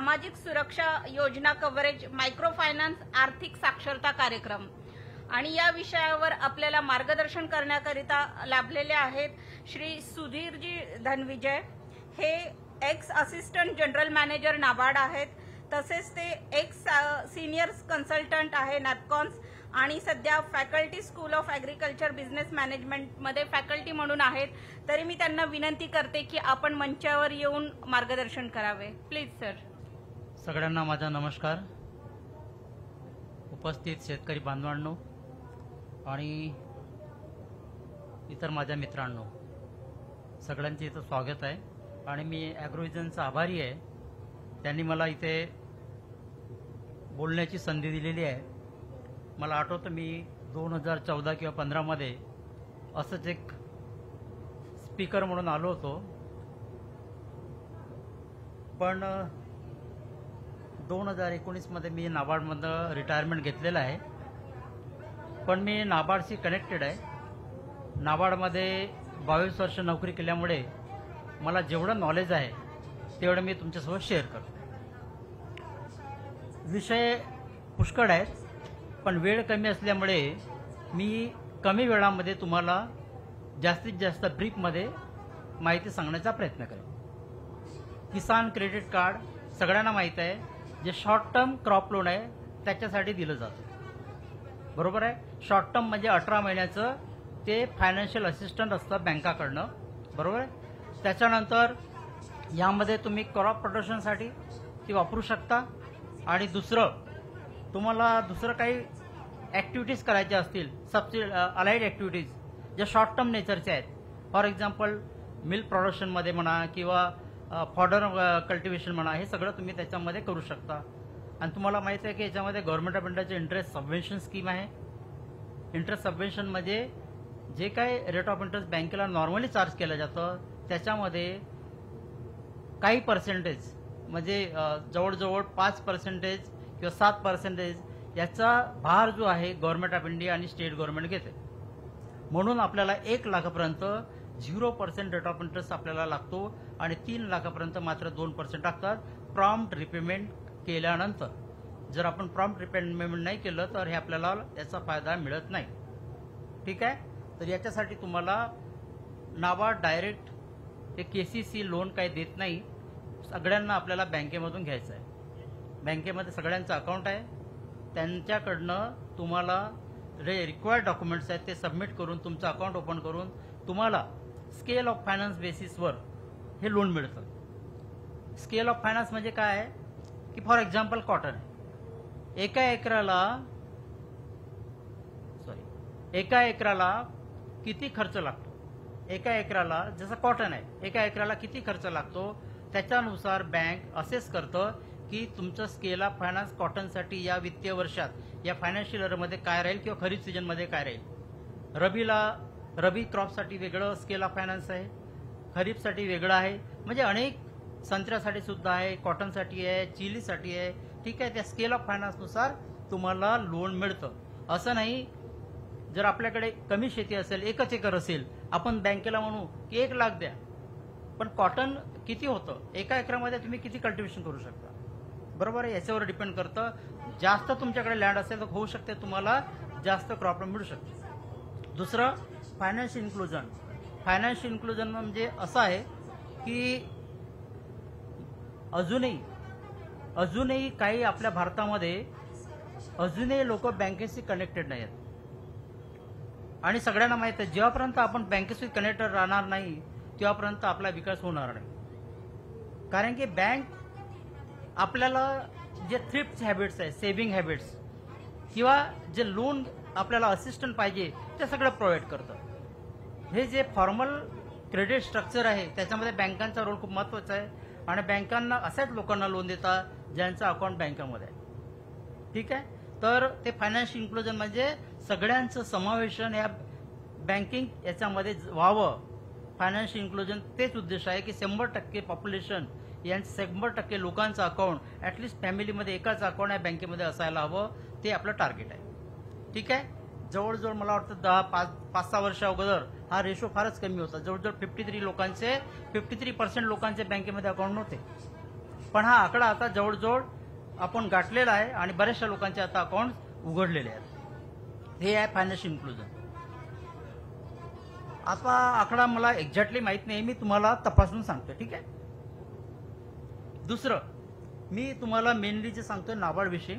सामाजिक सुरक्षा योजना कव्हरेज मायक्रो फायनान्स आर्थिक साक्षरता कार्यक्रम आणि या विषयावर आपल्याला मार्गदर्शन करण्याकरिता लाभलेले आहेत श्री सुधीरजी धनविजय। हे x assistant general manager NABARD आहेत, तसेच ते एक्स सिनियर कन्सल्टंट आहे नॅपकॉन्स आणि सध्या faculty school of agriculture business मॅनेजमेंटमध्ये फॅकल्टी म्हणून आहेत। तरी मी त्यांना विनंती करते की आपण मंचावर येऊन मार्गदर्शन करावे। Please sir. सगळ्यांना माझा नमस्कार। उपस्थित शेतकरी बांधवांनो आणि इतर माझ्या मित्रांनो, सगळ्यांचे इथं स्वागत आहे आणि मी ॲग्रोव्हिजनचा आभारी आहे। त्यांनी मला इथे बोलण्याची संधी दिलेली आहे। मला आठवतं मी 2014 किंवा 15 मध्ये असंच एक स्पीकर म्हणून आलो होतो, पण 2019 मध्ये मी नाबार्डमधनं रिटायरमेंट घेतलेलं आहे। पण मी नाबार्डशी कनेक्टेड आहे। नाबार्डमध्ये 22 वर्ष नोकरी केल्यामुळे मला जेवढं नॉलेज आहे तेवढं मी तुमच्यासोबत शेअर करतो। विषय पुष्कळ आहेत, पण वेळ कमी असल्यामुळे मी कमी वेळामध्ये तुम्हाला जास्तीत जास्त ब्रीफमध्ये माहिती सांगण्याचा प्रयत्न करेन। किसान क्रेडिट कार्ड सगळ्यांना माहीत आहे, जे शॉर्ट टर्म क्रॉप लोन आहे त्याच्यासाठी दिलं जातं, बरोबर आहे। शॉर्ट टर्म म्हणजे 18 महिन्याचं ते फायनान्शियल असिस्टंट असतं बँकाकडनं, बरोबर आहे। त्याच्यानंतर यामध्ये तुम्ही क्रॉप प्रोटेक्शनसाठी ती वापरू शकता आणि तुम्हाला दुसरं काही ॲक्टिव्हिटीज करायच्या असतील, अलाइड ॲक्टिव्हिटीज ज्या शॉर्ट टर्म नेचरच्या आहेत, फॉर एक्झाम्पल मिल्क प्रोडक्शनमध्ये म्हणा किंवा फॉडर कल्टिवेशन म्हणा, हे सगळं तुम्ही त्याच्यामध्ये करू शकता। आणि तुम्हाला माहिती आहे की याच्यामध्ये गव्हर्नमेंट ऑफ इंडियाचे इंटरेस्ट सबवेन्शन स्कीम आहे। इंटरेस्ट सबवेन्शन म्हणजे जे काही रेट ऑफ इंटरेस्ट बँकेला नॉर्मली चार्ज केलं जातं त्याच्यामध्ये काही पर्सेंटेज म्हणजे जवळजवळ 5% किंवा 7% याचा भार जो आहे गव्हर्नमेंट ऑफ इंडिया आणि स्टेट गव्हर्नमेंट घेते। म्हणून आपल्याला 1 लाखापर्यंत 0% रेट ऑफ इंटरेस्ट आपल्याला लागतो आणि 3 लाखापर्यंत मात्र 2% टाकतात प्रॉम्प्ट रिपेमेंट केल्यानंतर। जर आपण प्रॉम्प्ट रिपेमेंट नाही केलं तर हे आपल्याला याचा फायदा मिळत नाही, ठीक आहे। तर याच्यासाठी तुम्हाला नाबार्ड डायरेक्ट हे KCC लोन काही देत नाही, सगळ्यांना आपल्याला बँकेमधून घ्यायचं आहे। बँकेमध्ये सगळ्यांचं अकाउंट आहे, त्यांच्याकडनं तुम्हाला रिक्वायर्ड डॉक्युमेंट्स आहेत ते सबमिट करून तुमचं अकाउंट ओपन करून तुम्हाला स्केल ऑफ फायनान्स बेसिसवर हे लोन मिळतं। स्केल ऑफ फायनान्स म्हणजे काय आहे की फॉर एक्झाम्पल कॉटन आहे, एका एकराला किती खर्च लागतो, एका एकराला जसं कॉटन आहे एका एकराला किती खर्च लागतो त्याच्यानुसार बँक असेस करतं की तुमचं स्केल ऑफ फायनान्स कॉटनसाठी या वित्तीय वर्षात या फायनान्शियल इयरमध्ये काय राहील किंवा खरीप सीजनमध्ये काय राहील। रबी क्रॉपसाठी वेगळं स्केल ऑफ फायनान्स आहे, खरीपसाठी वेगळं आहे, म्हणजे अनेक संत्र्यासाठी सुद्धा आहे, कॉटनसाठी आहे, चिलीसाठी आहे, ठीक आहे। त्या स्केल ऑफ फायनान्सनुसार तुम्हाला लोन मिळतं। असं नाही जर आपल्याकडे कमी शेती असेल, 1 एकर असेल, आपण बँकेला म्हणू की 1 लाख द्या, पण कॉटन किती होतं, एका एकरामध्ये तुम्ही किती कल्टिवेशन करू शकता, बरोबर आहे। याच्यावर डिपेंड करतं। जास्त तुमच्याकडे लँड असेल तर होऊ शकते तुम्हाला जास्त क्रॉप मिळू शकते। दुसरं फायनान्शियल इन्क्लुजन। फायनान्शियल इन्क्लुजन म्हणजे असं आहे की अजूनही काही आपल्या भारतामध्ये अजूनही लोक बँकेशी कनेक्टेड नाही आहेत आणि सगळ्यांना माहिती आहे जेव्हापर्यंत आपण बँकेशी कनेक्टेड राहणार नाही तेव्हापर्यंत आपला विकास होणार नाही। कारण की बँक आपल्याला जे थ्रिफ्ट हॅबिट्स आहे, सेव्हिंग हॅबिट्स किंवा जे लोन आपल्याला असिस्टंट पाहिजे ते सगळं प्रोव्हाइड करतं। हे जे फॉर्मल क्रेडिट स्ट्रक्चर आहे त्याच्यामध्ये बँकांचा रोल खूप महत्त्वाचा आहे आणि बँकांना अशाच लोकांना लोन देतात ज्यांचं अकाउंट बँकेमध्ये आहे, ठीक आहे। तर ते फायनान्शियल इन्क्लुजन म्हणजे सगळ्यांचं समावेशन या बँकिंग याच्यामध्ये व्हावं। फायनान्शियल इन्क्लुजन तेच उद्देश आहे की 100% पॉप्युलेशन यांचं 100% लोकांचं अकाउंट ॲटलिस्ट फॅमिलीमध्ये एकाच अकाउंट या बँकेमध्ये असायला हवं, ते आपलं टार्गेट आहे, ठीक आहे। जवळजवळ मला वाटतं 5-6 वर्षा अगोदर हा रेशो फारच कमी होता, जवळजवळ 53% लोकांचे बँकेमध्ये अकाउंट नव्हते। पण हा आकडा आता जवळजवळ आपण गाठलेला आहे आणि बऱ्याचशा लोकांचे आता अकाउंट उघडलेले आहेत. हे आहे फायनान्शियल इन्क्लुजन. आता आकडा मला एक्झॅक्टली माहित नाही, मी तुम्हाला तपासून सांगतो. ठीक आहे. दुसरं मी तुम्हाला मेनली जे सांगतोय नाबार्ड विषयी.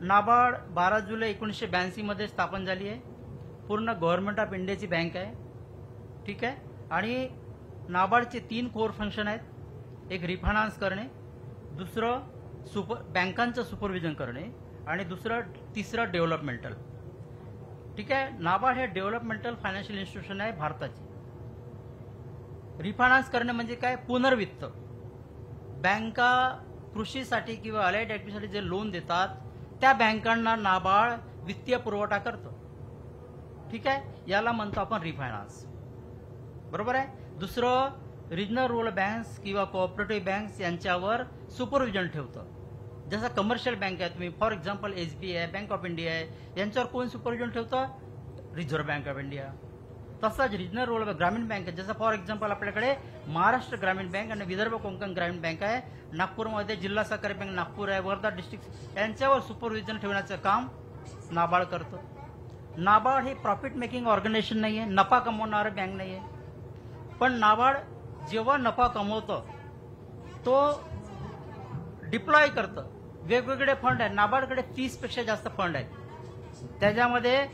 नाबार्ड 12 जुलै 1982 मध्ये स्थापन झाली आहे. पूर्ण गव्हर्नमेंट ऑफ इंडियाची बँक आहे. ठीक आहे. आणि नाबार्डचे 3 कोर फंक्शन आहेत. एक रिफायनान्स करणे, दुसरं बँकांचं सुपरविजन करणे आणि तिसरं डेव्हलपमेंटल. ठीक आहे. नाबार्ड हे डेव्हलपमेंटल फायनान्शियल इन्स्टिट्यूशन आहे भारताची. रिफायनान्स करणे म्हणजे काय? पुनर्वित्त. बँका कृषीसाठी किंवा अलाइड ऍक्टिव्हिटीसाठी जे लोन देतात त्या बँकांना नाबार्ड वित्तीय पुरवठा करतं. ठीक आहे. याला म्हणतो आपण रिफायनान्स. बरोबर आहे. दुसरं रिजनल रूरल बँक्स किंवा कोऑपरेटिव्ह बँक्स यांच्यावर सुपरविजन ठेवतं. जसं कमर्शियल बँक आहे, तुम्ही फॉर एक्झाम्पल SBI आहे, बँक ऑफ इंडिया आहे, यांच्यावर कोण सुपरविजन ठेवतं? Reserve bank of India. तसंच रिजनल रूरल ग्रामीण बँक आहे, जसं फॉर एक्झाम्पल आपल्याकडे महाराष्ट्र ग्रामीण बँक आणि विदर्भ कोकण ग्रामीण बँक आहे. नागपूरमध्ये जिल्हा सहकारी बँक नागपूर आहे, वर्धा डिस्ट्रिक्ट, यांच्यावर सुपरविजन ठेवण्याचं काम नाबार्ड करतं. नाबार्ड हे प्रॉफिट मेकिंग ऑर्गनायझेशन नाही आहे, नफा कमवणारं बँक नाही आहे. पण नाबार्ड जेव्हा नफा कमवतं तो डिप्लॉय करतं. वेगवेगळे फंड आहेत. नाबार्डकडे 30 पेक्षा जास्त फंड आहेत. त्याच्यामध्ये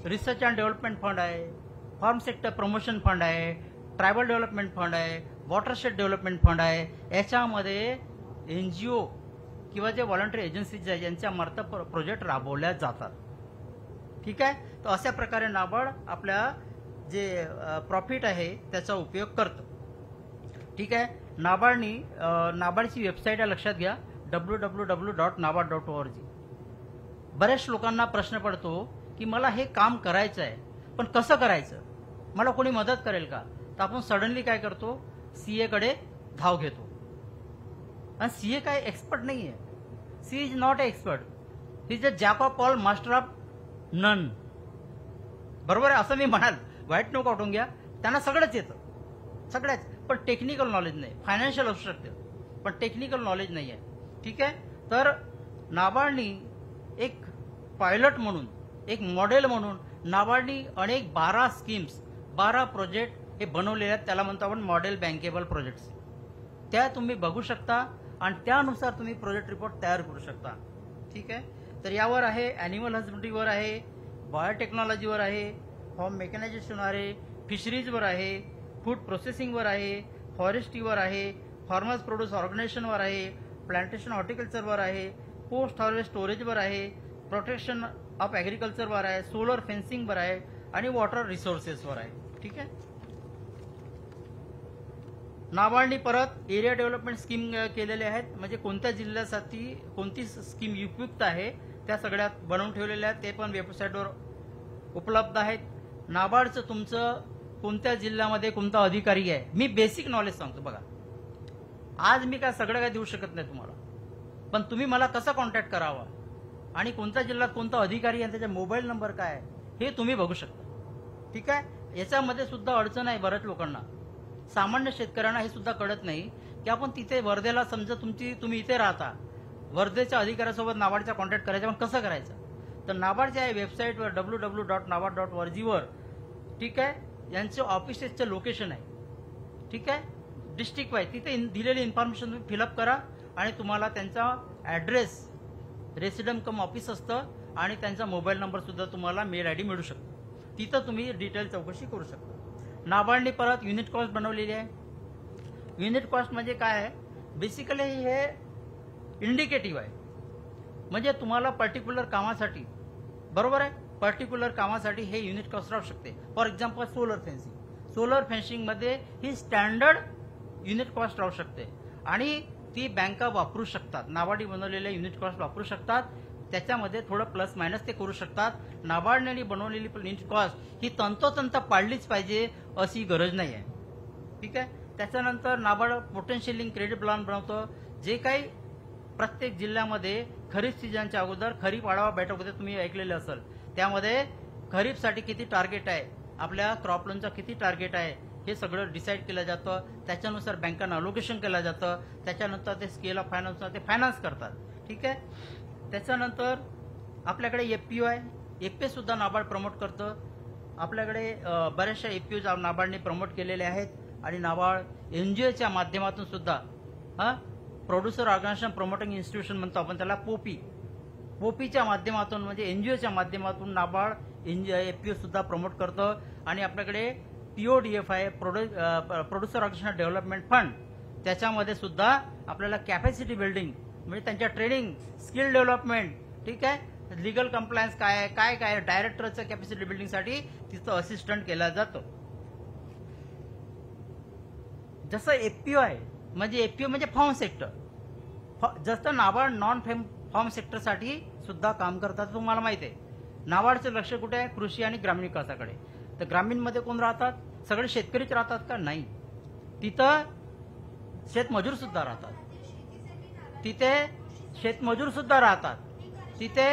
रिसर्च अँड डेव्हलपमेंट फंड आहे, फार्म सेक्टर प्रमोशन फंड आहे, ट्रायबल डेव्हलपमेंट फंड आहे, वॉटरशेड डेव्हलपमेंट फंड आहे. याच्यामध्ये NGO किंवा जे व्हॉलंटरी एजन्सीज आहेत यांच्या मार्फत प्रोजेक्ट राबवल्या जातात. ठीक आहे. तर अशा प्रकारे नाबार्ड आपल्या जे प्रॉफिट आहे त्याचा उपयोग करतं. ठीक आहे. नाबार्डची वेबसाईट आहे, लक्षात घ्या, www.nabard.org. बऱ्याच लोकांना प्रश्न पडतो की मला हे काम करायचं आहे पण कसं करायचं, मला कोणी मदत करेल का? तर आपण सडनली काय करतो, CA कडे धाव घेतो. आणि CA काय एक्सपर्ट नाही आहे. She is not a expert, he is a jack of all master of none. बरोबर आहे. असं मी म्हणाल, वाईट नको वाटून घ्या, त्यांना सगळंच येतं, सगळ्याच, पण टेक्निकल नॉलेज नाही. फायनान्शियल असू शकते पण टेक्निकल नॉलेज नाही आहे. ठीक आहे. तर नाबार्डनी एक पायलट म्हणून, एक मॉडेल म्हणून नाबार्डनी अनेक 12 स्कीम्स, 12 प्रोजेक्ट हे बनवलेले आहेत. त्याला म्हणतो आपण मॉडेल बँकेबल प्रोजेक्ट्स. त्या तुम्ही बघू शकता आणि त्यानुसार तुम्ही प्रोजेक्ट रिपोर्ट तयार करू शकता. ठीक आहे. तर यावर आहे, ॲनिमल हजबंड्रीवर आहे, बायोटेक्नॉलॉजीवर आहे, फॉर्म मेकॅनायझेशनवर आहे, फिशरीजवर आहे, फूड प्रोसेसिंगवर आहे, फॉरेस्ट्रीवर आहे, फार्मर्स प्रोड्यूस ऑर्गनायझेशनवर आहे, प्लांटेशन हॉर्टिकल्चरवर आहे, पोस्ट हार्वेस्ट स्टोरेजवर आहे, प्रोटेक्शन ऑफ ॲग्रिकल्चरवर आहे, सोलर फेन्सिंगवर आहे आणि वॉटर रिसोर्सेसवर आहे. ठीक आहे. नाबार्डनी परत एरिया डेव्हलपमेंट स्कीम केलेल्या आहेत, म्हणजे कोणत्या जिल्ह्यासाठी कोणती स्कीम उपयुक्त आहे त्या सगळ्यात बनवून ठेवलेल्या आहेत. ते पण वेबसाईटवर उपलब्ध आहेत. नाबार्डचं तुमचं कोणत्या जिल्ह्यामध्ये कोणता अधिकारी आहे, मी बेसिक नॉलेज सांगतो. बघा, आज मी काय सगळं काय देऊ शकत नाही तुम्हाला, पण तुम्ही मला कसा कॉन्टॅक्ट करावा आणि कोणत्या जिल्ह्यात कोणता अधिकारी आहे, त्याचा मोबाईल नंबर काय आहे हे तुम्ही बघू शकता. ठीक आहे. याच्यामध्ये सुद्धा अडचण आहे बऱ्याच लोकांना. सामान्य शेतकऱ्यांना हे सुद्धा कळत नाही की आपण तिथे वर्धेला, समजा तुम्ही इथे राहता, वर्धेच्या अधिकाऱ्यासोबत नाबार्डचा कॉन्टॅक्ट करायचा, पण कसं करायचं? तर नाबार्डच्या वेबसाईटवर www.nabard.org वर, ठीक आहे, यांचे ऑफिसेसचं लोकेशन आहे. ठीक आहे. डिस्ट्रिक्ट वाईज तिथे दिलेली इन्फॉर्मेशन तुम्ही फिलअप करा आणि तुम्हाला त्यांचा ॲड्रेस, रेसिडेंट कम ऑफिस असतं आणि त्यांचा मोबाईल नंबर सुद्धा तुम्हाला मेल ID मिळू शकतो. तिथं तुम्ही डिटेल चौकशी करू शकता. नाबार्डने परत युनिट कॉस्ट बनवलेली आहे. युनिट कॉस्ट म्हणजे काय आहे? बेसिकली हे इंडिकेटिव्ह आहे, म्हणजे तुम्हाला पर्टिक्युलर कामासाठी, बरोबर आहे, पर्टिक्युलर कामासाठी हे युनिट कॉस्ट राहू शकते. फॉर एक्झाम्पल सोलर फेन्सिंगमध्ये ही स्टँडर्ड युनिट कॉस्ट राहू शकते आणि ती बँका वापरू शकतात. नाबार्डने बनवलेले युनिट कॉस्ट वापरू शकतात. त्याच्यामध्ये थोडं प्लस मायनस ते करू शकतात. नाबार्डने बनवलेली युनिट कॉस्ट ही तंतोतंत पाळलीच पाहिजे अशी गरज नाही आहे. ठीक आहे. त्याच्यानंतर NABARD potential link credit plan बनवतं. जे काही प्रत्येक जिल्ह्यामध्ये खरीप सीझनच्या अगोदर खरीप आढावा बैठक होते, तुम्ही ऐकलेले असेल, त्यामध्ये खरीपसाठी किती टार्गेट आहे, आपल्या क्रॉप लोनचा किती टार्गेट आहे हे सगळं डिसाईड केलं जातं, त्याच्यानुसार बँकांना अलोकेशन केलं जातं, त्याच्यानंतर ते स्केल ऑफ फायनान्सनुसार ते फायनान्स करतात. ठीक आहे. त्याच्यानंतर आपल्याकडे एफपीओ आहे. एफपीओ सुद्धा नाबार्ड प्रमोट करतं. आपल्याकडे बऱ्याचशा एफपीओ नाबार्डने प्रमोट केलेले आहेत आणि नाबार्ड एनजीओच्या माध्यमातून सुद्धा प्रोड्युसर ऑर्गनायझेशन प्रमोटिंग इन्स्टिट्यूशन म्हणतो आपण त्याला, पोपीच्या माध्यमातून म्हणजे एनजीओच्या माध्यमातून नाबार्ड एफपीओ सुद्धा प्रमोट करतं. आणि आपल्याकडे पीओडीएफ आहे, प्रोड्युसर ऑर्गनायझेशन डेव्हलपमेंट फंड, त्याच्यामध्ये सुद्धा आपल्याला कॅपॅसिटी बिल्डिंग म्हणजे त्यांच्या ट्रेनिंग, स्किल डेव्हलपमेंट, ठीक आहे, लीगल कंप्लायन्स काय आहे, काय काय डायरेक्टरचं कॅपॅसिटी बिल्डिंगसाठी तिथं असिस्टंट केला जातो. जसं एफपीओ आहे म्हणजे एफपीओ म्हणजे फार्म सेक्टर, जसं नाबार्ड नॉन फार्म सेक्टरसाठी सुद्धा काम करतात. तुम्हाला माहिती आहे नाबार्डचं लक्ष कुठे आहे? कृषी आणि ग्रामीण विकासाकडे. तर ग्रामीणमध्ये कोण राहतात? सगळे शेतकरीच राहतात का? नाही, तिथं शेतमजूर सुद्धा राहतात, तिथे शेतमजूर सुद्धा राहतात, तिथे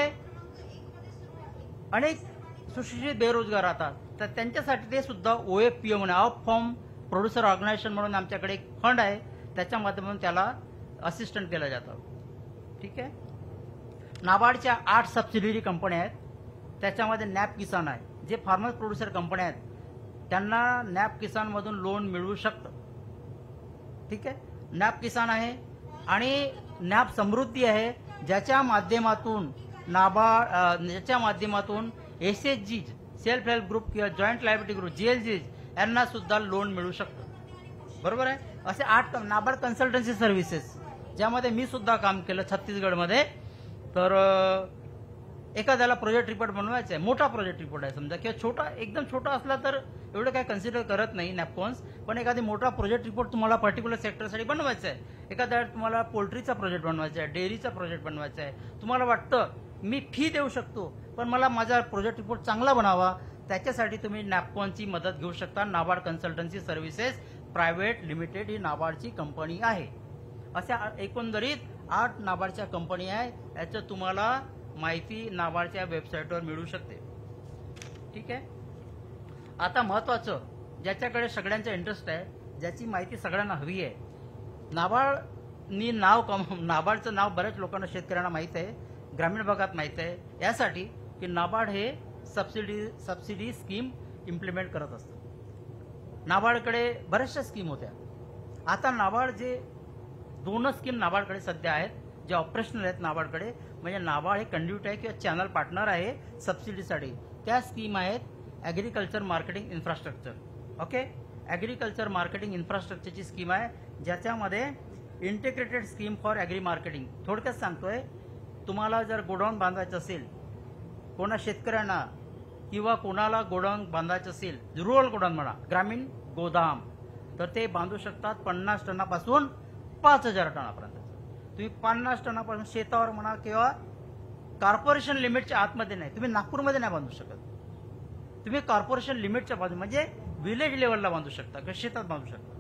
अनेक सुशिक्षित बेरोजगार राहतात. तर त्यांच्यासाठी ते सुद्धा ओएफपीओ म्हणून ऑफ फॉर्म प्रोड्युसर ऑर्गनायझेशन म्हणून आमच्याकडे एक फंड आहे, त्याच्या माध्यमातून त्याला असिस्टंट केलं जातं. ठीक आहे. नाबार्डच्या 8 सबसिडियरी कंपन्या आहेत. त्याच्यामध्ये नॅप किसान आहे, जे फार्मर प्रोड्युसर कंपन्या आहेत त्यांना नॅप किसानमधून लोन मिळू शकतं. ठीक आहे. नॅप किसान आहे आणि नॅप समृद्धी आहे, ज्याच्या माध्यमातून ज्याच्या माध्यमातून एसएचजी सेल्फ हेल्प ग्रुप किंवा जॉईंट लायबिलिटी ग्रुप जेएलजी यांना सुद्धा लोन मिळू शकतं. बरोबर आहे. असे 8 नाबार्ड कन्सल्टन्सी सर्व्हिसेस ज्यामध्ये मी सुद्धा काम केलं छत्तीसगडमध्ये. तर एखाद्याला प्रोजेक्ट रिपोर्ट बनवायचा आहे, मोठा प्रोजेक्ट रिपोर्ट आहे समजा, किंवा छोटा एकदम छोटा असला तर एवढं काय कन्सिडर करत नाही नॅपकॉन्स, पण एखादी मोठा प्रोजेक्ट रिपोर्ट तुम्हाला पर्टिक्युलर सेक्टरसाठी बनवायचा आहे, एखाद्या तुम्हाला पोल्ट्रीचा प्रोजेक्ट बनवायचा आहे, डेअरीचा प्रोजेक्ट बनवायचा आहे, तुम्हाला वाटतं मी फी देऊ शकतो पण मला माझा प्रोजेक्ट रिपोर्ट चांगला बनावा, त्याच्यासाठी तुम्ही नॅपकॉनची मदत घेऊ शकता. NABARD consultancy services private limited ही नाबार्डची कंपनी आहे. अशा एकंदरीत 8 नाबार्डच्या कंपनी आहे. याचं तुम्हाला माहिती नाबार्डच्या वेबसाईटवर मिळू शकते. ठीक आहे. आता महत्वाचं, ज्याच्याकडे सगळ्यांचा इंटरेस्ट आहे, ज्याची माहिती सगळ्यांना हवी आहे, नाबार्डचं नाव बऱ्याच लोकांना, शेतकऱ्यांना माहित आहे, ग्रामीण भागात माहित आहे, यासाठी की नाबार्ड हे सबसिडी स्कीम इम्प्लिमेंट करत असतं. नाबार्डकडे बऱ्याचशा स्कीम होत्या. आता नाबार्ड जे 2 स्कीम नाबार्डकडे सध्या आहेत, जे ऑपरेशनल आहेत नाबार्डकडे, म्हणजे नाबार्ड हे कंड्यूट आहे किंवा चॅनल पार्टनर आहे सबसिडीसाठी. त्या स्कीम आहेत agriculture marketing infrastructure. Okay. Agriculture marketing इन्फ्रास्ट्रक्चरची स्कीम आहे, ज्याच्यामध्ये integrated scheme for agri marketing. थोडक्यात सांगतोय, तुम्हाला जर गोडाऊन बांधायचं असेल, कोणा शेतकऱ्यांना किंवा कोणाला गोडाऊन बांधायचं असेल, रुरल गोडाऊन म्हणा, ग्रामीण गोदाम, तर ते बांधू शकतात 50 टनापासून 5000 टनापर्यंत. तुम्ही 50 टनापासून शेतावर म्हणा किंवा कॉर्पोरेशन लिमिटच्या आतमध्ये नाही, तुम्ही नागपूरमध्ये नाही बांधू शकत, तुम्ही कॉर्पोरेशन लिमिटच्या बाजू म्हणजे विलेज लेवलला बांधू शकता किंवा शेतात बांधू शकता.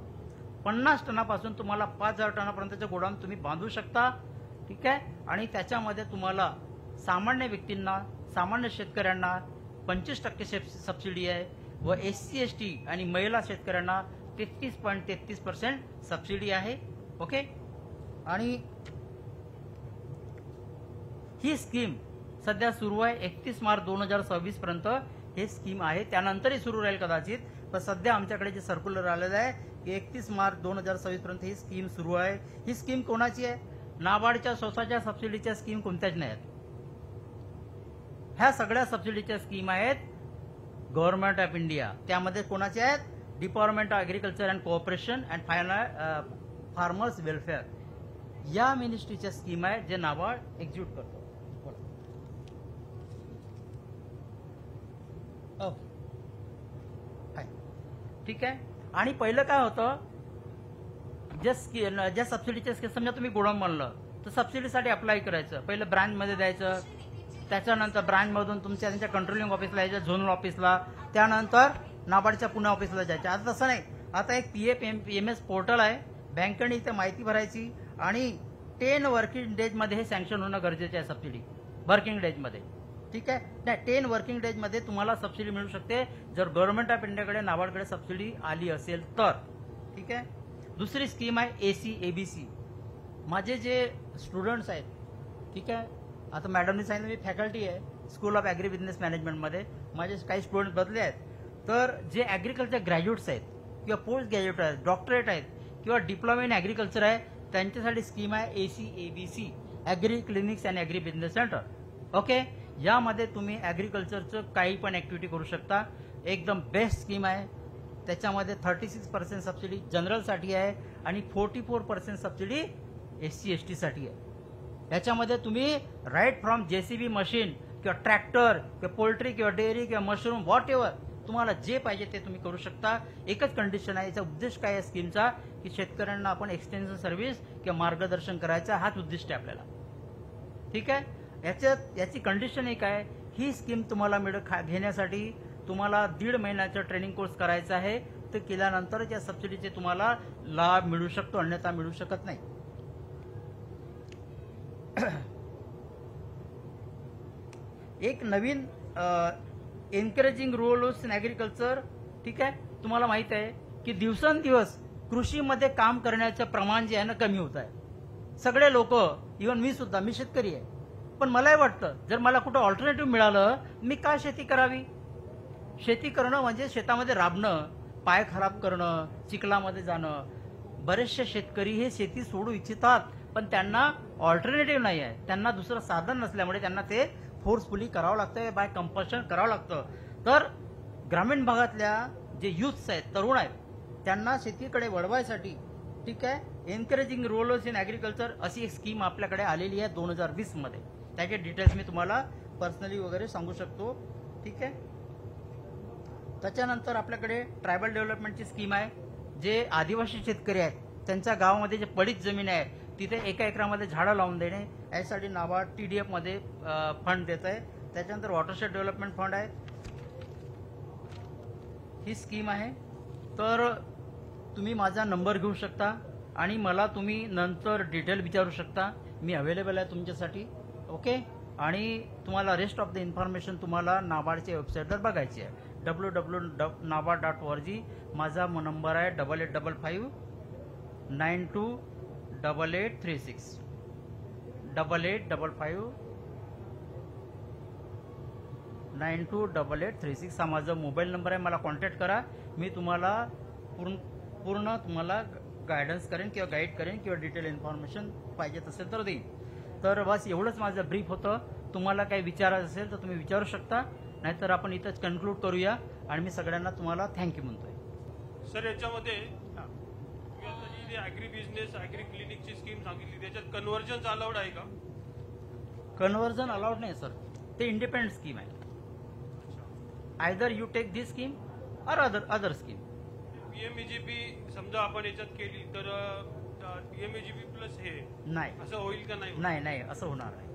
50 टनापासून तुम्हाला 5000 टनापर्यंतचं गोडाऊन तुम्ही बांधू शकता. ठीक आहे. आणि त्याच्यामध्ये तुम्हाला सामान्य व्यक्तींना, सामान्य शेतकऱ्यांना 25% सबसिडी आहे व SC ST आणि महिला शेतकऱ्यांना 33.33% सबसिडी आहे. ओके. आणि ही स्कीम सध्या सुरू आहे. 31 मार्च 2026 पर्यंत हे स्कीम आहे, त्यानंतरही सुरू राहील कदाचित, पण सध्या आमच्याकडे जे सर्क्युलर आलेलं आहे की 31 मार्च 2026 पर्यंत ही स्कीम सुरू आहे. ही स्कीम कोणाची आहे? नाबार्डच्या स्वतःच्या सबसिडीच्या स्कीम कोणत्याच नाही आहेत. ह्या सगळ्या सबसिडीच्या स्कीम आहेत गव्हर्नमेंट ऑफ इंडिया. त्यामध्ये कोणाचे आहेत? Department of agriculture and cooperation and farmers welfare या मिनिस्ट्रीच्या स्कीम आहेत, जे नाबार्ड एक्झिक्यूट करतो. ठीक आहे. आणि पहिलं काय होतं, ज्या सबसिडीच्या स्कीम, समजा तुम्ही गोडाऊन बनलं तर सबसिडीसाठी अप्लाय करायचं, पहिलं ब्रांचमध्ये द्यायचं, त्याच्यानंतर ब्रांचमधून तुमच्या त्यांच्या कंट्रोलिंग ऑफिसला यायचं, झोनल ऑफिसला, त्यानंतर नाबार्डच्या पुणे ऑफिसला जायचं. आता तसं नाही, आता एक PFMS पोर्टल आहे, बँकेने इथे माहिती भरायची आणि 10 वर्किंग डेजमध्ये हे सँक्शन होणं गरजेचं आहे. सबसिडी वर्किंग डेजमध्ये ठीक आहे. नाही, 10 वर्किंग डेजमध्ये तुम्हाला सबसिडी मिळू शकते जर गव्हर्नमेंट ऑफ इंडियाकडे नाबार्डकडे सबसिडी आली असेल तर. ठीक आहे. दुसरी स्कीम आहे ACABC. माझे जे स्टुडंट्स आहेत, ठीक आहे, आता मॅडमनी सांगितलं मी फॅकल्टी आहे स्कूल ऑफ ॲग्री बिझनेस मॅनेजमेंटमध्ये, माझे काही स्टुडंट बदले आहेत. तर जे ॲग्रिकल्चर ग्रॅज्युएट्स आहेत किंवा पोस्ट ग्रॅज्युएट आहेत, डॉक्टरेट आहेत किंवा डिप्लोमा इन ॲग्रिकल्चर आहे, त्यांच्यासाठी स्कीम आहे ACABC, agri clinics and agri business centre. Okay. यामध्ये तुम्ही ॲग्रिकल्चरचं काही पण ॲक्टिव्हिटी करू शकता. एकदम बेस्ट स्कीम आहे. त्याच्यामध्ये 36% सबसिडी जनरलसाठी आहे आणि 44% सबसिडी SC ST साठी आहे. याच्यामध्ये तुम्ही राईट फ्रॉम JCB मशीन किंवा ट्रॅक्टर किंवा पोल्ट्री किंवा डेअरी किंवा मशरूम व्हॉट एव्हर तुम्हाला जे पाहिजे ते तुम्ही करू शकता. एकच कंडिशन आहे. याचा उद्देश काय आहे स्कीमचा, की शेतकऱ्यांना आपण एक्सटेन्शन सर्व्हिस किंवा मार्गदर्शन करायचा, हाच उद्दिष्ट आहे आपल्याला. ठीक आहे. याची कंडिशन एक आहे, ही स्कीम तुम्हाला घेण्यासाठी तुम्हाला 1.5 महिन्याचा ट्रेनिंग कोर्स करायचा आहे. ते केल्यानंतरच या सबसिडीचे तुम्हाला लाभ मिळू शकतो, अन्यथा मिळू शकत नाही. एक नवीन एनकरेजिंग रोल्स इन ॲग्रिकल्चर. ठीक आहे. तुम्हाला माहित आहे की दिवसेंदिवस कृषीमध्ये काम करण्याचं प्रमाण जे आहे ना कमी होत आहे. सगळे लोक, इव्हन मी सुद्धा, मी शेतकरी आहे, पण मलाही वाटतं जर मला कुठं ऑल्टरनेटिव्ह मिळालं मी का शेती करावी. शेती करणं म्हणजे शेतामध्ये राबणं, पाय खराब करणं, चिखलामध्ये जाणं. बरेचसे शेतकरी हे शेती सोडू इच्छितात पण त्यांना ऑल्टरनेटिव्ह नाही आहे, त्यांना दुसरं साधन नसल्यामुळे त्यांना ते फोर्सफुली करावं लागतं, बाय कंपल्शन करावं लागतं. तर ग्रामीण भागातल्या जे युथ्स आहेत, तरुण आहेत, त्यांना शेतीकडे वळवायसाठी, ठीक आहे, एनकरेजिंग रोल्स इन ॲग्रिकल्चर अशी एक स्कीम आपल्याकडे आलेली आहे 2020 मध्ये. त्याचे डिटेल्स मी तुम्हाला पर्सनली वगैरे सांगू शकतो. ठीक आहे. त्याच्यानंतर आपल्याकडे ट्रायबल डेव्हलपमेंटची स्कीम आहे. जे आदिवासी शेतकरी आहेत त्यांच्या गावामध्ये जे पडीत जमीन आहे तिथे 1 एकरामध्ये झाडं लावून देणे, यासाठी नाबार्ड TDF मध्ये फंड देत आहे. त्याच्यानंतर वॉटरशेड डेव्हलपमेंट फंड आहे, ही स्कीम आहे. तर तुम्ही माझा नंबर घेऊ शकता आणि मला तुम्ही नंतर डिटेल विचारू शकता. मी अवेलेबल आहे तुमच्यासाठी. ओके. आणि तुम्हाला रेस्ट ऑफ द इन्फॉर्मेशन तुम्हाला नाबार्डच्या वेबसाईटवर बघायची आहे, www.nabard.org. माझा नंबर आहे 8855 928836 8855 928836 हा माझा मोबाईल नंबर आहे. मला कॉन्टॅक्ट करा. मी तुम्हाला पूर्ण तुम्हाला गायडन्स करेन किंवा गाईड करेन किंवा डिटेल इन्फॉर्मेशन पाहिजे असेल तर देईन. तर बस एवढंच माझं ब्रीफ होतं. तुम्हाला काही विचारायचं असेल तर तुम्ही विचारू शकता, नाहीतर आपण इथंच कन्क्लूड करूया आणि मी सगळ्यांना तुम्हाला थँक्यू म्हणतोय. सर, याच्यामध्ये जी ॲग्री बिझनेस ॲग्री क्लिनिकची स्कीम सांगितली त्याच्यात कन्व्हर्जन अलाउड आहे का? कन्व्हर्जन अलाउड नाही सर, ते इंडिपेंडंट स्कीम आहे. Either you take this scheme or other scheme. PMEGP समजा आपण याच्यात केली तर PMEGP प्लस हे नाही, असं होईल का? नाही नाही, असं होणार नाही.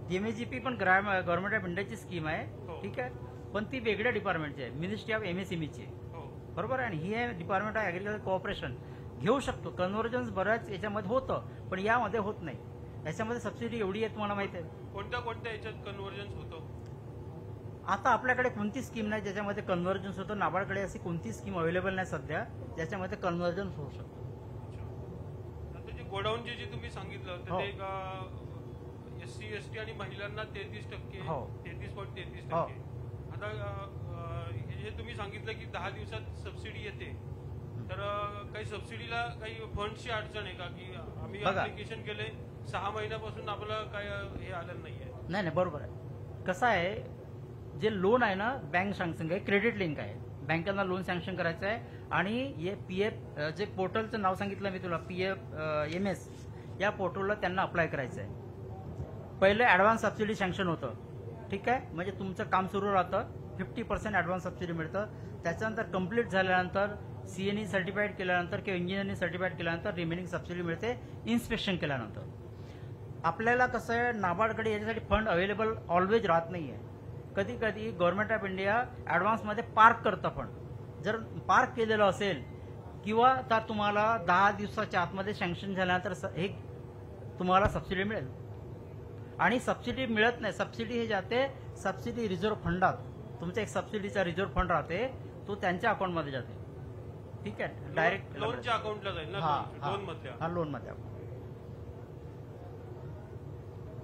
PMEGP पण गव्हर्नमेंट ऑफ इंडियाची स्कीम आहे. हो. ठीक आहे. पण ती वेगळ्या डिपार्टमेंटची आहे, मिनिस्ट्री ऑफ MSME ची. हो. बरोबर आहे. आणि ही आहे डिपार्टमेंट ऑफ ॲग्रिकल्चर कोऑपरेशन. घेऊ शकतो कन्व्हर्जन्स, बऱ्याच याच्यामध्ये होतं पण यामध्ये होत नाही. याच्यामध्ये सबसिडी एवढी आहे तुम्हाला माहिती आहे. कोणत्या याच्यात कन्व्हर्जन्स होतं? आता आपल्याकडे कोणती स्कीम नाही ज्याच्यामध्ये कन्व्हर्जन्स होतं. नाबार्डकडे अशी कोणती स्कीम अवेलेबल नाही सध्या ज्याच्यामध्ये कन्व्हर्जन्स होऊ शकतो. आता जे गोडाऊनचे जे तुम्ही सांगितलं तर हो. ते SC ST आणि महिलांना 33%, हो. 33.33%. आता हे तुम्ही सांगितलं की 10 दिवसात सबसिडी येते, तर काही सबसिडीला काही फंडची अडचण आहे का? की आम्ही बघा. ऍप्लिकेशन केले 6 महिन्यापासून आपलं काय हे आलं नाहीये. नाही, बरोबर आहे. कसं आहे, जे लोन आहे ना बँक सँक्शन आहे, क्रेडिट लिंक आहे, बँकांना लोन सँक्शन करायचं आहे. आणि हे PF जे पोर्टलचं नाव सांगितलं मी तुला, PFMS, या पोर्टलला त्यांना अप्लाय करायचं आहे. पहिले ॲडव्हान्स सबसिडी सँक्शन होतं. ठीक आहे. म्हणजे तुमचं काम सुरू राहतं, 50% ॲडव्हान्स सबसिडी मिळतं. त्याच्यानंतर कंप्लीट झाल्यानंतर CNE सर्टिफाईड केल्यानंतर किंवा इंजिनिअरिंग सर्टिफाईड केल्यानंतर रिमेनिंग सबसिडी मिळते इन्स्पेक्शन केल्यानंतर. आपल्याला कसं आहे, नाबार्डकडे याच्यासाठी फंड अवेलेबल ऑलवेज राहत नाही आहे. कधी कधी गव्हर्नमेंट ऑफ इंडिया ॲडव्हान्समध्ये पार्क करतं फंड. जर पार्क केलेलं असेल किंवा तर तुम्हाला 10 दिवसाच्या आतमध्ये सँक्शन झाल्यानंतर हे तुम्हाला सबसिडी मिळेल. आणि सबसिडी मिळत नाही. सबसिडी हे जाते सबसिडी रिझर्व्ह फंडात. तुमचा एक सबसिडीचा रिझर्व्ह फंड राहते, तो त्यांच्या अकाउंटमध्ये जाते. ठीक आहे, डायरेक्ट लोनच्या अकाउंटला जाईल ना, लोन मधल्या. हा लोन मध्ये.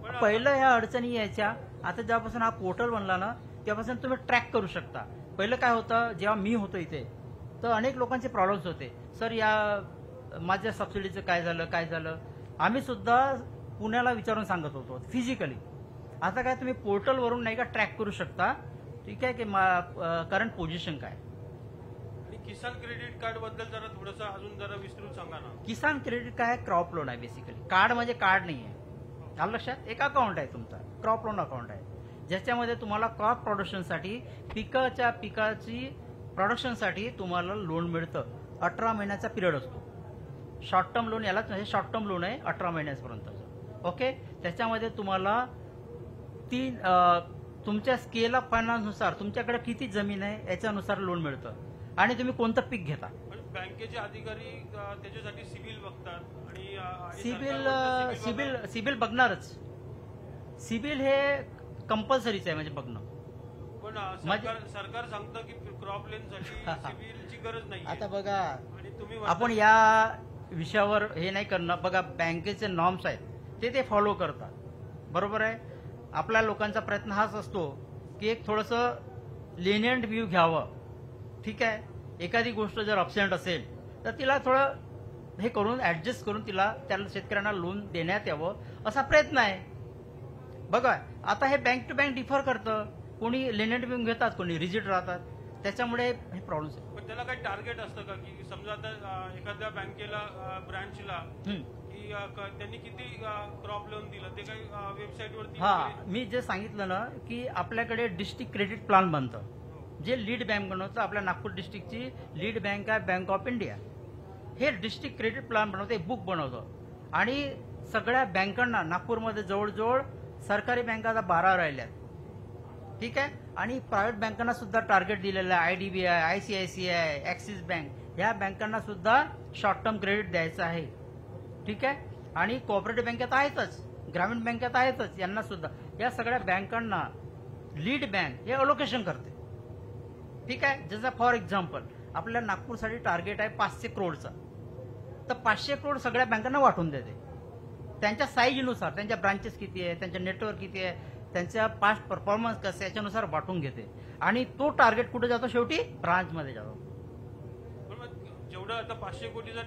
पण पहिलं ह्या अडचणी यायच्या. आता जेव्हापासून हा पोर्टल बनला ना, तेव्हापासून तुम्ही ट्रॅक करू शकता. पहिलं काय होतं, जेव्हा मी होतो इथे तर अनेक लोकांचे प्रॉब्लेम्स होते. सर या माझ्या सबसिडीचं काय झालं. आम्ही सुद्धा पुण्याला विचारून सांगत होतो फिजिकली. आता काय तुम्ही पोर्टलवरून नाही का ट्रॅक करू शकता. ठीक आहे की करंट पोझिशन काय. आणि किसान क्रेडिट कार्ड बद्दल जरा थोडंसं अजून जरा विस्तृत सांगा ना. किसान क्रेडिट काय, क्रॉप लोन आहे बेसिकली. कार्ड म्हणजे कार्ड नाही आहे, आलं लक्षात. एक अकाउंट आहे तुमचा, क्रॉप लोन अकाउंट आहे, ज्याच्यामध्ये तुम्हाला क्रॉप प्रोडक्शनसाठी पिकाची प्रोडक्शनसाठी तुम्हाला लोन मिळतं. 18 महिन्याचा पिरियड असतो. शॉर्ट टर्म लोन, यालाच म्हणजे शॉर्ट टर्म लोन आहे 18 महिन्यापर्यंतचं. ओके, त्याच्यामध्ये तुम्हाला तुमच्या स्केल ऑफ फायनान्सनुसार तुमच्याकडे किती जमीन आहे याच्यानुसार लोन मिळतं आणि तुम्ही कोणतं पीक घेता. पण बँकेचे अधिकारी त्याच्यासाठी सिबिल बघतात आणि सिबिल बघणारच. सिबिल हे कंपल्सरीच आहे म्हणजे बघणं. पण सरकार सांगतं की क्रॉप लेनसाठी सिबिलची गरज नाही. आता बघा, आणि तुम्ही आपण या विषयावर हे नाही करणं. बघा, बँकेचे नॉर्म्स आहेत ते फॉलो करतात, बरोबर आहे. आपल्या लोकांचा प्रयत्न हाच असतो की एक थोडंसं लेनियंट व्ह्यू घ्यावं. ठीक आहे, एखादी गोष्ट जर अब्सेंट असेल तर तिला थोडं हे करून ऍडजस्ट करून त्याला शेतकऱ्यांना लोन देण्यात यावं असा प्रयत्न आहे. बघा, आता हे बँक टू बँक डिफर करतं. कोणी लेनियंट व्ह्यू घेतात, कोणी रिजिड राहतात. त्याच्यामुळे हे प्रॉब्लेम्स आहेत. पण त्याला काही टार्गेट असतं का की समजा आता एखाद्या बँकेला ब्रांचला की त्यांनी किती क्रॉप लोन दिलं ते काही वेबसाईटवरती. मी जे सांगितलं ना की आपल्याकडे डिस्ट्रिक्ट क्रेडिट प्लॅन बनतं, जे लीड बँक बनवतं. आपल्या नागपूर डिस्ट्रिक्टची लीड बँक आहे बँक ऑफ इंडिया. हे डिस्ट्रिक्ट क्रेडिट प्लॅन बनवतं, एक बुक बनवतं. आणि सगळ्या बँकांना नागपूरमध्ये जवळजवळ सरकारी बँका आता 12 राहिल्यात. ठीक आहे, आणि प्रायव्हेट बँकांना सुद्धा टार्गेट दिलेलं आहे. IDBI, ICICI, ऍक्सिस बँक ह्या बँकांना सुद्धा शॉर्ट टर्म क्रेडिट द्यायचं आहे. ठीक आहे, आणि कोऑपरेटिव्ह बँकेत आहेतच, ग्रामीण बँकेत आहेतच, यांना सुद्धा. या सगळ्या बँकांना लीड बँक हे अलोकेशन करते. ठीक आहे, जसं फॉर एक्झाम्पल आपल्या नागपूरसाठी टार्गेट आहे 500 करोडचं, तर 500 करोड सगळ्या बँकांना वाटून देते. त्यांच्या साईजनुसार, त्यांच्या ब्रांचेस किती आहे, त्यांच्या नेटवर्क किती आहे, त्यांच्या पास्ट परफॉर्मन्स कसं याच्यानुसार वाटून घेते. आणि तो टार्गेट कुठे जातो, शेवटी ब्रांचमध्ये जातो. जेवढं आता 500 कोटीचा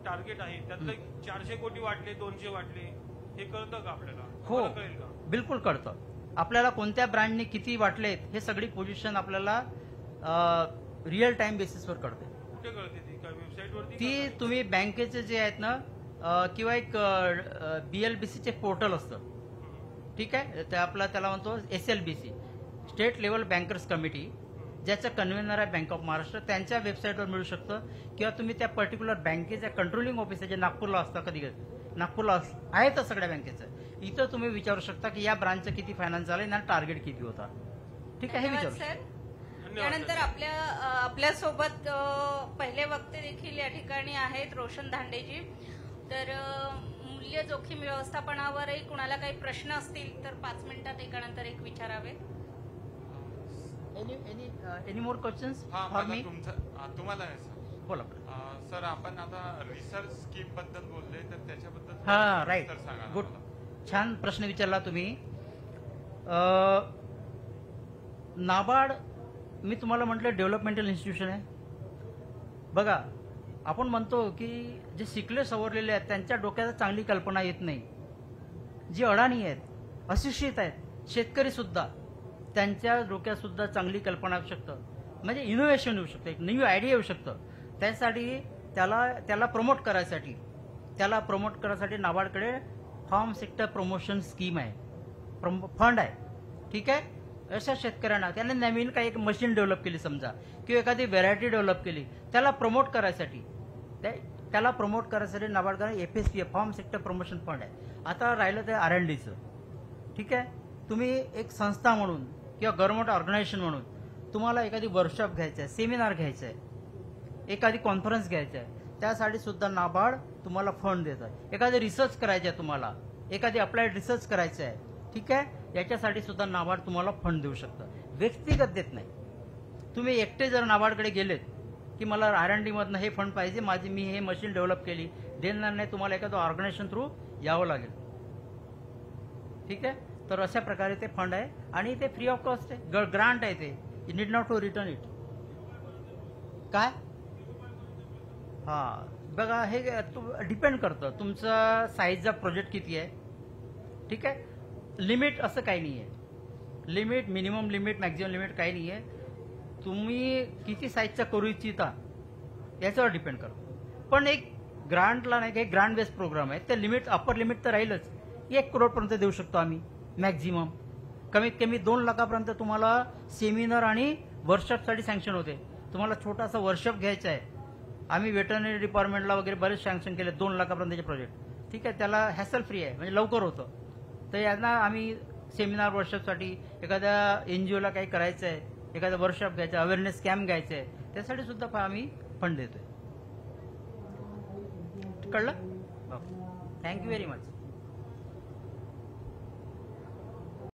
टार्गेट आहे त्यातलं 400 कोटी वाटले, 200 वाटले, हे कळतं का आपल्याला? हो, कळेल का? बिलकुल कळतं. आपल्याला कोणत्या ब्रँडने किती वाटलेत हे सगळी पोझिशन आपल्याला रिअल टाइम बेसिसवर कळते. कुठे कळते ती? काय वेबसाईटवरती? ती तुम्ही बँकेचे जे आहेत ना किंवा एक BLBCचे पोर्टल असतं. ठीक आहे, त्याला म्हणतो SLBC, state level bankers committee, ज्याचं कन्व्हेनर आहे बँक ऑफ महाराष्ट्र. त्यांच्या वेबसाईटवर मिळू शकतं. किंवा तुम्ही त्या पर्टिक्युलर बँकेच्या कंट्रोलिंग ऑफिस जे नागपूरला असतं, कधी नागपूरला आहेतच सगळ्या बँकेचं, इथं तुम्ही विचारू शकता की या ब्रांचचं किती फायनान्स झालं आणि टार्गेट किती होता. ठीक आहे, हे विचारू. त्यानंतर आपल्यासोबत पहिले वक्ते देखील या ठिकाणी आहेत, रोशन धांडेजी. तर मूल्य जोखीम व्यवस्थापनावरही कुणाला काही प्रश्न असतील तर 5 मिनिटात एकानंतर एक विचारावे. Any more questions for me? तुम्हाला आहे सर. बोला सर, आपण आता रिसर्च स्कीम बद्दल बोलले, तर त्याच्याबद्दल राईट, सांगा. गुड, छान प्रश्न विचारला तुम्ही. नाबार्ड मी तुम्हाला म्हटलं डेव्हलपमेंटल इन्स्टिट्यूशन आहे. बघा, आपण म्हणतो की जे शिकले सवरलेले आहेत त्यांच्या डोक्यात चांगली कल्पना येत नाही. जे अडाणी आहेत, अशिक्षित आहेत, शेतकरी सुद्धा, त्यांच्या डोक्यात सुद्धा चांगली कल्पना येऊ शकतं, म्हणजे इनोव्हेशन येऊ शकतं, एक नवी आयडिया येऊ शकतं. त्यासाठी त्याला प्रमोट करायसाठी नाबार्डकडे फार्म सेक्टर प्रमोशन स्कीम आहे, फंड आहे. ठीक आहे, अशा शेतकऱ्यांना त्यांनी नवीन काही एक मशीन डेव्हलप केली समजा, किंवा एखादी व्हेरायटी डेव्हलप केली, त्याला प्रमोट करायसाठी नाबार्डकडे FSP farm sector promotion fund आहे. आता राहिलं ते R&Dचं. ठीक आहे, तुम्ही एक संस्था म्हणून किंवा गव्हर्नमेंट ऑर्गनायझेशन म्हणून तुम्हाला एखादी वर्कशॉप घ्यायचं आहे, सेमिनार घ्यायचं आहे, एखादी कॉन्फरन्स घ्यायची आहे, त्यासाठी सुद्धा नाबार्ड तुम्हाला फंड देतं. एखादी रिसर्च करायची आहे तुम्हाला, एखादी अप्लाइड रिसर्च करायचं आहे, ठीक आहे, याच्यासाठी सुद्धा नाबार्ड तुम्हाला फंड देऊ शकतं. व्यक्तिगत देत नाही. तुम्ही एकटे जर नाबार्डकडे गेलेत की मला R&D मधनं हे फंड पाहिजे, मी हे मशीन डेव्हलप केली, देणार नाही. तुम्हाला एखादं ऑर्गनायझेशन थ्रू यावं लागेल. ठीक आहे. तर अशा प्रकारे ते फंड आहे आणि ते फ्री ऑफ कॉस्ट आहे, ग्रांट आहे. ते you need not to return it. काय बघा, हे डिपेंड करतं तुमचं साईजचा प्रोजेक्ट किती आहे. ठीक आहे. लिमिट असं काही नाही आहे. Limit, minimum limit, maximum limit काही नाही आहे. तुम्ही किती साईजचा करू इच्छिता याच्यावर डिपेंड करतो. पण एक ग्रांटला नाही, काही ग्रांट बेस्ड प्रोग्राम आहे, ते लिमिट, अप्पर लिमिट तर राहीलच. 1 करोडपर्यंत देऊ शकतो आम्ही मॅक्झिमम. कमीत कमी 2 लाखापर्यंत तुम्हाला सेमिनार आणि वर्कशॉपसाठी सँक्शन होते. तुम्हाला छोटासा वर्कशॉप घ्यायचा आहे, आम्ही वेटरनरी डिपार्टमेंटला वगैरे बरेच सँक्शन केले 2 लाखापर्यंतचे प्रोजेक्ट. ठीक आहे. त्याला हॅसल फ्री आहे, म्हणजे लवकर होतं. तर यांना आम्ही सेमिनार वर्कशॉपसाठी, एखाद्या NGOला काही करायचं आहे, एखादा वर्कशॉप घ्यायचा, अवेअरनेस कॅम्प घ्यायचा आहे, त्यासाठी सुद्धा आम्ही फंड देतोय. कळलं? Thank you very much.